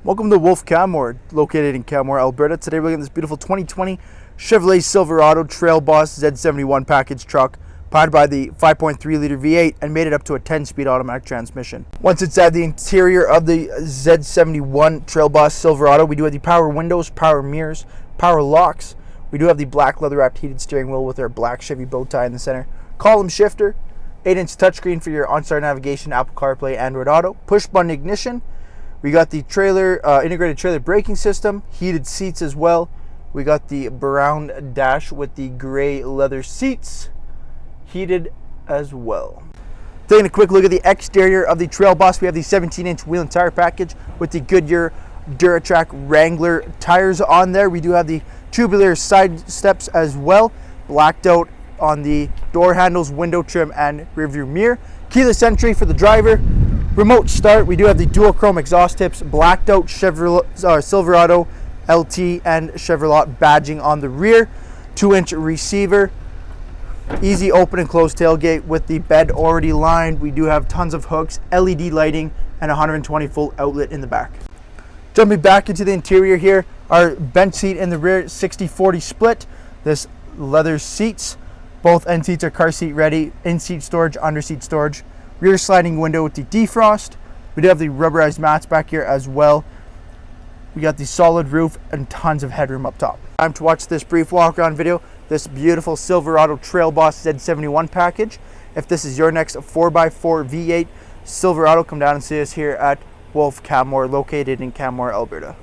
Welcome to Wolfe Canmore, located in Canmore, Alberta. Today we're looking at this beautiful 2020 Chevrolet Silverado Trail Boss Z71 package truck, powered by the 5.3-liter V8 and made it up to a 10-speed automatic transmission. Once inside the interior of the Z71 Trail Boss Silverado, we do have the power windows, power mirrors, power locks. We do have the black leather-wrapped heated steering wheel with our black Chevy bow tie in the center, column shifter, 8-inch touchscreen for your OnStar navigation, Apple CarPlay, Android Auto, push-button ignition. We got the trailer integrated trailer braking system, heated seats as well. We got the brown dash with the gray leather seats, heated as well. Taking a quick look at the exterior of the Trail Boss, we have the 17-inch wheel and tire package with the Goodyear DuraTrac Wrangler tires on there. We do have the tubular side steps as well, blacked out on the door handles, window trim, and rearview mirror. Keyless entry for the driver. Remote start. We do have the dual chrome exhaust tips, blacked out Silverado LT and Chevrolet badging on the rear, 2-inch receiver, easy open and close tailgate with the bed already lined. We do have tons of hooks, LED lighting, and 120 volt outlet in the back. Jumping back into the interior here, our bench seat in the rear, 60-40 split. This leather seats, both end seats are car seat ready, in-seat storage, under-seat storage. Rear sliding window with the defrost. We do have the rubberized mats back here as well. We got the solid roof and tons of headroom up top. Time to watch this brief walk around video, this beautiful Silverado Trail Boss Z71 package. If this is your next 4x4 V8 Silverado, come down and see us here at Wolfe Canmore, located in Canmore, Alberta.